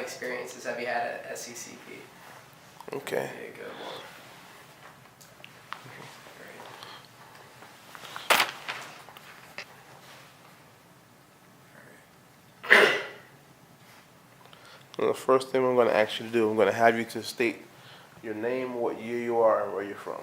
experiences have you had at SECP? Okay. That'd be a good one. Well, the first thing I'm going to ask you to do, I'm going to have you to state your name, what year you are, and where you're from.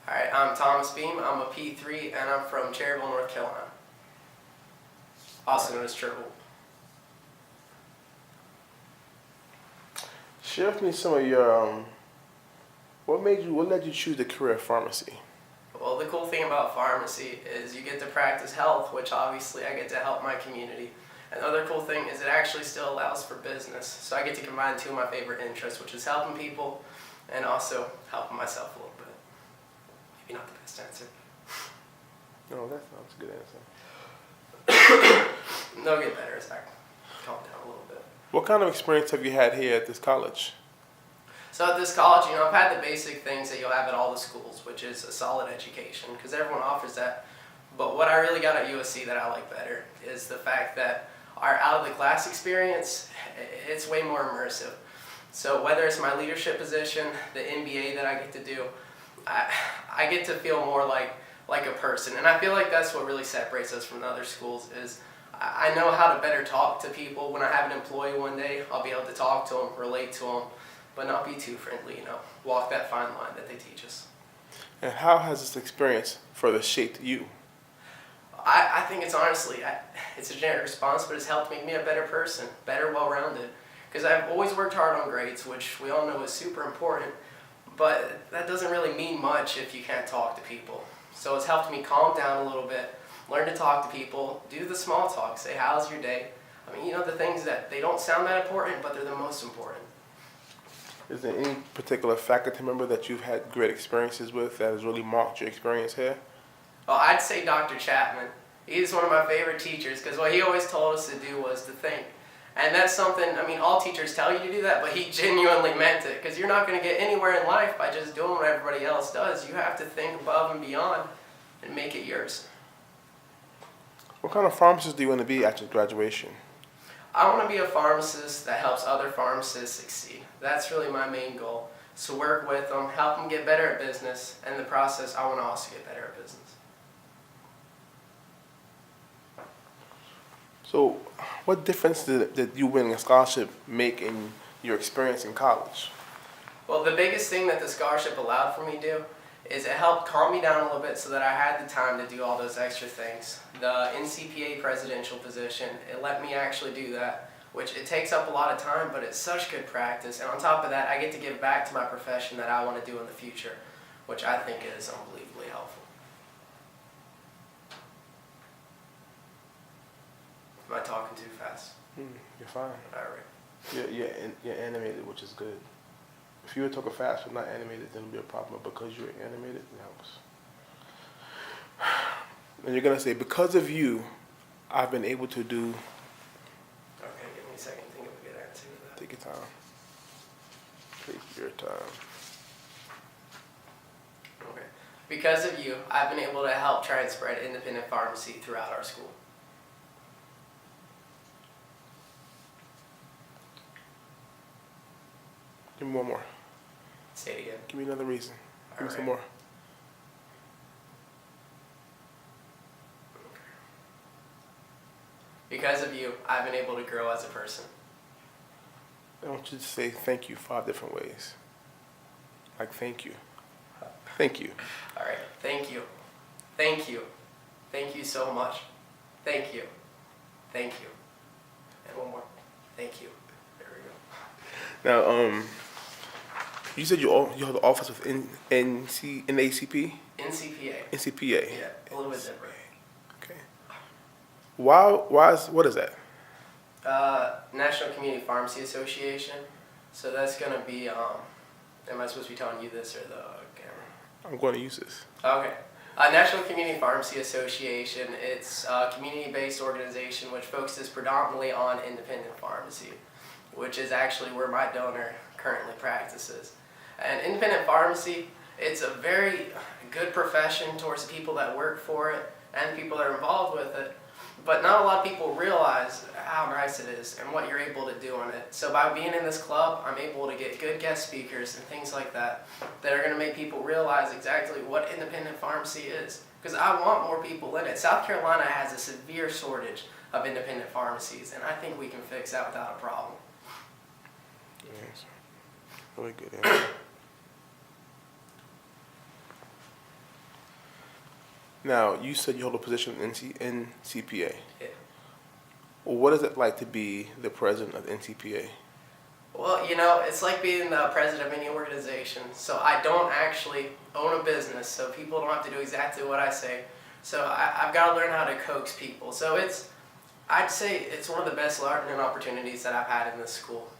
All right, I'm Thomas Beam. I'm a P3, and I'm from Cherryville, North Carolina. Also known as Cherryville. Share with me some of your, what led you choose the career of pharmacy? Well, the cool thing about pharmacy is you get to practice health, which obviously I get to help my community. And the other cool thing is it actually still allows for business. So I get to combine two of my favorite interests, which is helping people and also helping myself a little bit. Maybe not the best answer. No, that sounds a good answer. They'll get better as I calm down a little bit. What kind of experience have you had here at this college? So at this college, I've had the basic things that you'll have at all the schools, which is a solid education, because everyone offers that. But what I really got at USC that I like better is the fact that our out-of-the-class experience, it's way more immersive. So whether it's my leadership position, the MBA that I get to do, I get to feel more like a person. And I feel like that's what really separates us from the other schools is I know how to better talk to people. When I have an employee one day, I'll be able to talk to them, relate to them, but not be too friendly, walk that fine line that they teach us. And how has this experience further shaped you? I think it's honestly, it's a generic response, but it's helped make me a better person, better, well-rounded. Because I've always worked hard on grades, which we all know is super important, but that doesn't really mean much if you can't talk to people. So it's helped me calm down a little bit, learn to talk to people, do the small talk, say, how's your day? I mean, the things that they don't sound that important, but they're the most important. Is there any particular faculty member that you've had great experiences with that has really marked your experience here? Oh, I'd say Dr. Chapman. He's one of my favorite teachers because what he always told us to do was to think. And that's something, all teachers tell you to do that, but he genuinely meant it because you're not going to get anywhere in life by just doing what everybody else does. You have to think above and beyond and make it yours. What kind of pharmacist do you want to be after graduation? I want to be a pharmacist that helps other pharmacists succeed. That's really my main goal. So work with them, help them get better at business, and in the process, I want to also get better at business. So, what difference did you winning a scholarship make in your experience in college? Well, the biggest thing that the scholarship allowed for me to do is it helped calm me down a little bit so that I had the time to do all those extra things. The NCPA presidential position, it let me actually do that, which it takes up a lot of time, but it's such good practice. And on top of that, I get to give back to my profession that I want to do in the future, which I think is unbelievably helpful. Am I talking too fast? You're fine. All right. You're animated, which is good. If you were talking fast but not animated, then it'll be a problem. But because you're animated, it helps. And you're gonna say, because of you, I've been able to do. Okay, give me a second. Think of a good answer to that. Take your time. Take your time. Okay. Because of you, I've been able to help try and spread independent pharmacy throughout our school. Give me one more. Say it again. Give me another reason. Give me some Alright. more. Because of you, I've been able to grow as a person. I want you to say thank you 5 different ways. Like thank you. Thank you. All right. Thank you. Thank you. Thank you so much. Thank you. Thank you. And one more. Thank you. There we go. Now, you said you have the office with NACP? NCPA. NCPA. Yeah, a little bit different. Okay. What is that? National Community Pharmacy Association. So that's going to be, am I supposed to be telling you this or the camera? I'm going to use this. Okay. National Community Pharmacy Association, it's a community-based organization which focuses predominantly on independent pharmacy, which is actually where my donor currently practices. And independent pharmacy, it's a very good profession towards the people that work for it and the people that are involved with it. but not a lot of people realize how nice it is and what you're able to do in it. So by being in this club, I'm able to get good guest speakers and things like that that are going to make people realize exactly what independent pharmacy is. Because I want more people in it. South Carolina has a severe shortage of independent pharmacies, and I think we can fix that without a problem. Yes. Really good answer. Now, you said you hold a position in NCPA. Yeah. Well, what is it like to be the president of NCPA? Well, you know, it's like being the president of any organization. So I don't actually own a business, so people don't have to do exactly what I say. So I've got to learn how to coax people. So I'd say it's one of the best learning opportunities that I've had in this school.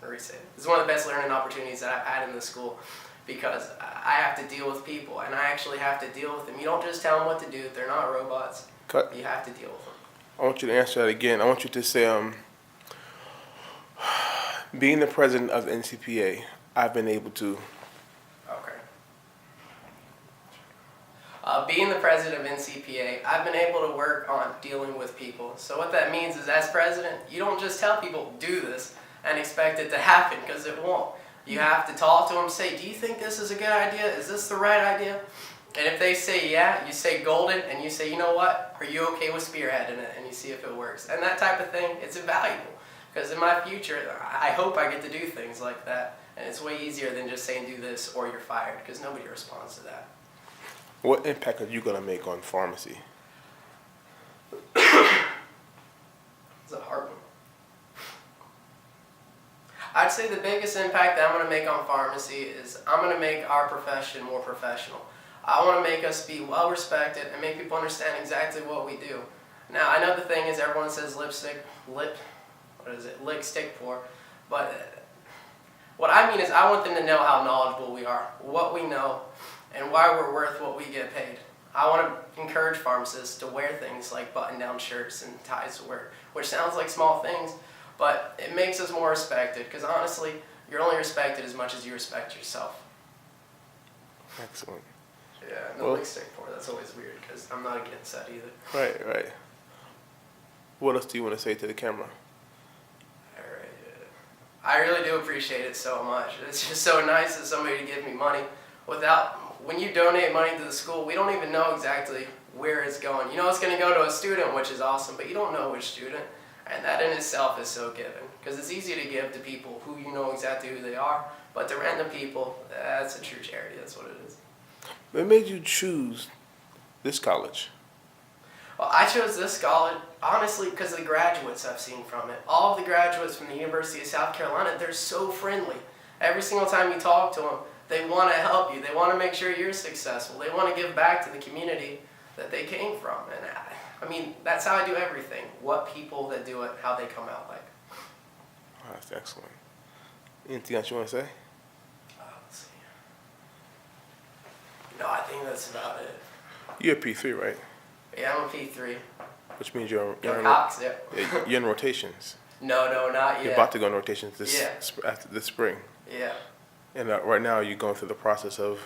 It's one of the best learning opportunities that I've had in this school because I have to deal with people, and I actually have to deal with them. You don't just tell them what to do. They're not robots. Cut. You have to deal with them. I want you to answer that again. I want you to say, being the president of NCPA, I've been able to. Okay. Being the president of NCPA, I've been able to work on dealing with people. So what that means is, as president, you don't just tell people, do this, and expect it to happen, because it won't. You have to talk to them, say, do you think this is a good idea? Is this the right idea? And if they say yeah, you say golden, and you say, you know what, are you okay with spearheading it? And you see if it works. And that type of thing, it's invaluable. Because in my future, I hope I get to do things like that. And it's way easier than just saying do this or you're fired, because nobody responds to that. What impact are you going to make on pharmacy? It's a hard one. I'd say the biggest impact that I'm going to make on pharmacy is I'm going to make our profession more professional. I want to make us be well respected and make people understand exactly what we do. Now, I know the thing is everyone says lick, stick, pour, but what I mean is I want them to know how knowledgeable we are, what we know, and why we're worth what we get paid. I want to encourage pharmacists to wear things like button-down shirts and ties to work, which sounds like small things, but it makes us more respected, because honestly, you're only respected as much as you respect yourself. Excellent. Yeah, no lick, stick, pour, that's always weird, because I'm not against that either. Right. What else do you want to say to the camera? I really do appreciate it so much. It's just so nice of somebody to give me money. When you donate money to the school, we don't even know exactly where it's going. You know it's going to go to a student, which is awesome, but you don't know which student. And that in itself is so given. Because it's easy to give to people who you know exactly who they are, but to random people, that's a true charity. That's what it is. What made you choose this college? Well, I chose this college, honestly, because of the graduates I've seen from it. All of the graduates from the University of South Carolina, they're so friendly. Every single time you talk to them, they want to help you. They want to make sure you're successful. They want to give back to the community that they came from. And I mean, that's how I do everything. What people that do it, how they come out like. Oh, that's excellent. Anything else you want to say? Let's see. No, I think that's about it. You're a P3, right? Yeah, I'm a P3. Which means you're Cox, yeah. you're in rotations. No, not yet. You're about to go in rotations after this spring. Yeah. And right now, you're going through the process of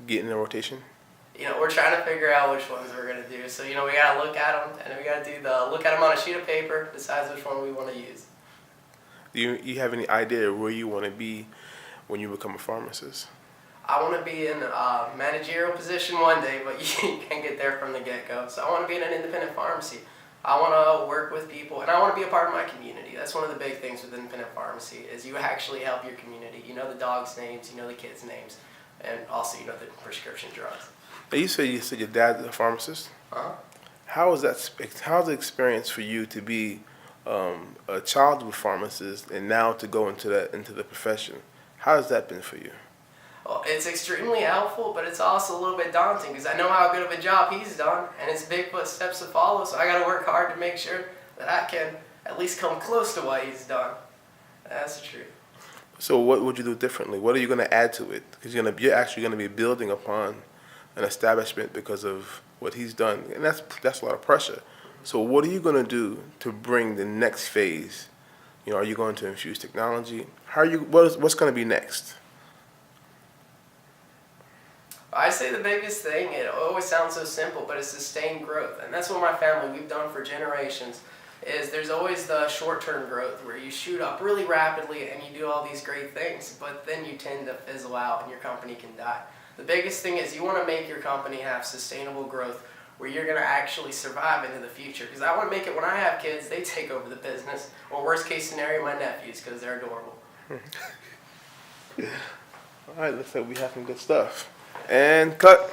getting in rotation? You know, we're trying to figure out which ones we're going to do. So, you know, we got to look at them, and we got to look at them on a sheet of paper, decide which one we want to use. Do you have any idea where you want to be when you become a pharmacist? I want to be in a managerial position one day, but you can't get there from the get-go. So I want to be in an independent pharmacy. I want to work with people, and I want to be a part of my community. That's one of the big things with independent pharmacy is you actually help your community. You know the dogs' names, you know the kids' names, and also you know the prescription drugs. Now you said your dad's a pharmacist. Uh-huh. How's the experience for you to be a childhood pharmacist and now to go into the profession? How has that been for you? Well, it's extremely helpful, but it's also a little bit daunting because I know how good of a job he's done, and it's big footsteps to follow, so I got to work hard to make sure that I can at least come close to what he's done. That's the truth. So what would you do differently? What are you going to add to it? Because you're actually going to be building upon an establishment because of what he's done, and that's a lot of pressure. So what are you going to do to bring the next phase? You know, are you going to infuse technology? What's going to be next? I say the biggest thing, it always sounds so simple, but it's sustained growth. And that's what my family, we've done for generations, is there's always the short-term growth where you shoot up really rapidly and you do all these great things, but then you tend to fizzle out and your company can die. The biggest thing is you want to make your company have sustainable growth where you're going to actually survive into the future. Because I want to make it when I have kids, they take over the business. Or worst case scenario, my nephews, because they're adorable. All right, looks like we have some good stuff. And cut.